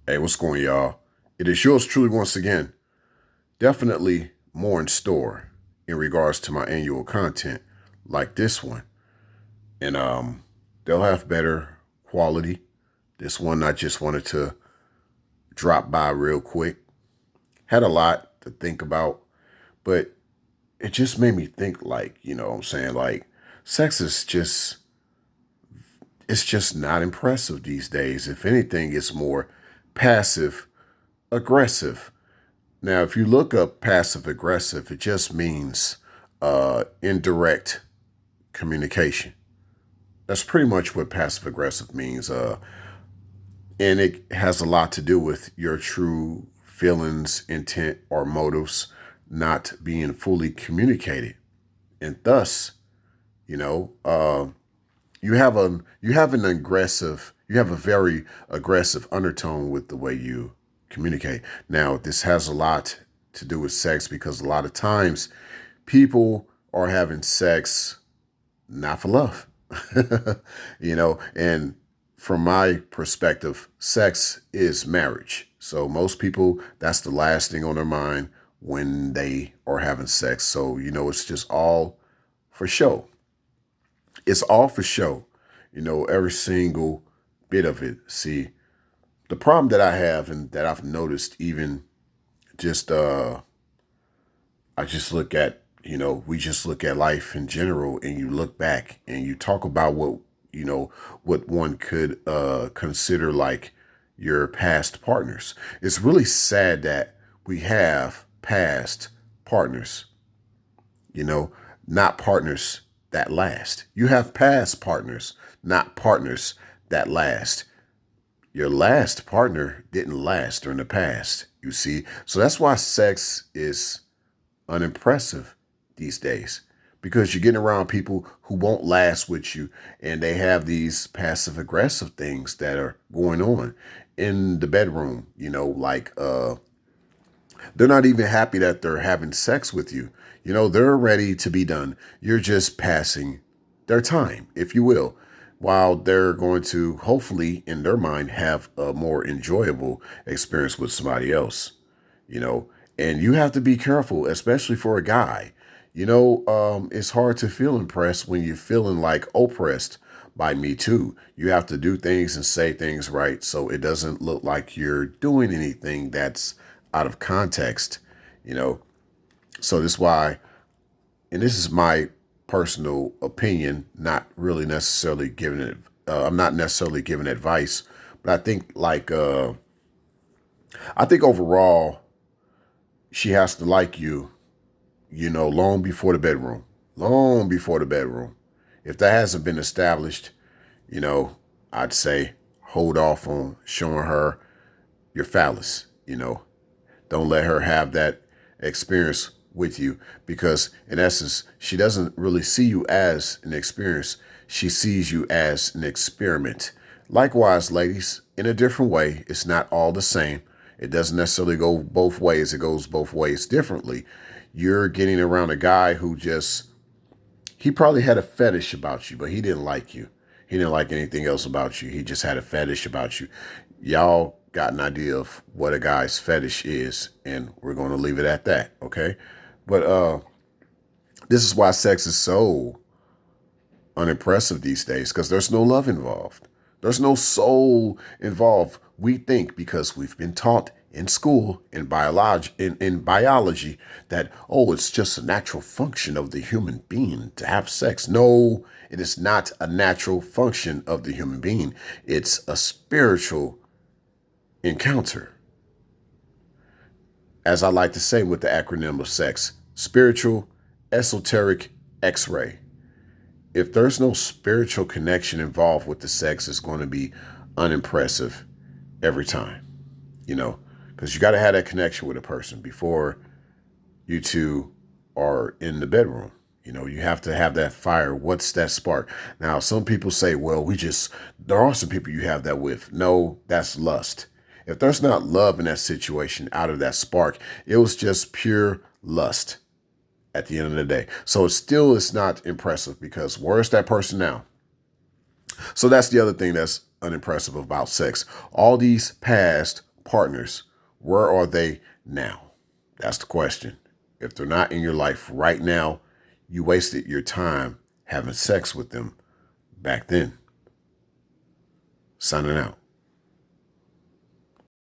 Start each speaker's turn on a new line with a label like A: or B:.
A: Hey, what's going, y'all? It is yours truly once again. Definitely more in store in regards to my annual content like this one. And they'll have better quality. This one I just wanted to drop by real quick. Had a lot to think about, but it just made me think like, what I'm saying? Like sex is just it's just not impressive these days. If anything, it's more passive aggressive. Now, if you look up passive aggressive, it just means indirect communication. That's pretty much what passive aggressive means. And it has a lot to do with your true feelings, intent, or motives not being fully communicated. And thus, you know, you have a very aggressive undertone with the way you communicate. Now, this has a lot to do with sex because a lot of times people are having sex not for love. And from my perspective, sex is marriage. So most people, that's the last thing on their mind when they are having sex. So, it's just all for show. It's all for show, every single bit of it. See, the problem that I have and that I've noticed even just I just look at, we just look at life in general and you look back and you talk about what one could consider like your past partners. It's really sad that we have past partners, you know, not partners that last. You have past partners, not partners that last. Your last partner didn't last during the past, you see? So that's why sex is unimpressive these days because you're getting around people who won't last with you and they have these passive aggressive things that are going on in the bedroom, they're not even happy that they're having sex with you. They're ready to be done. You're just passing their time, if you will, while they're going to hopefully in their mind have a more enjoyable experience with somebody else, you know, and you have to be careful, especially for a guy. It's hard to feel impressed when you're feeling like oppressed by me too. You have to do things and say things right so it doesn't look like you're doing anything that's out of context, you know. So this is why, and this is my personal opinion, not really necessarily giving it. I'm not necessarily giving advice, but I think overall she has to like you, long before the bedroom, long before the bedroom. If that hasn't been established, you know, I'd say hold off on showing her your phallus. Don't let her have that experience with you because, in essence, she doesn't really see you as an experience. She sees you as an experiment. Likewise, ladies, in a different way, it's not all the same. It doesn't necessarily go both ways. It goes both ways differently. You're getting around a guy who he probably had a fetish about you, but he didn't like you. He didn't like anything else about you. He just had a fetish about you. Y'all got an idea of what a guy's fetish is, and we're going to leave it at that, okay? But this is why sex is so unimpressive these days, because there's no love involved. There's no soul involved. We think because we've been taught in school in biology that, oh, it's just a natural function of the human being to have sex. No, it is not a natural function of the human being. It's a spiritual encounter. As I like to say with the acronym of sex, spiritual, esoteric, X-ray. If there's no spiritual connection involved with the sex, it's going to be unimpressive every time, because you got to have that connection with a person before you two are in the bedroom. You have to have that fire. What's that spark? Now, some people say, well, there are some people you have that with. No, that's lust. If there's not love in that situation out of that spark, it was just pure lust at the end of the day. So it's not impressive because where's that person now? So that's the other thing that's unimpressive about sex. All these past partners, where are they now? That's the question. If they're not in your life right now, you wasted your time having sex with them back then. Signing out.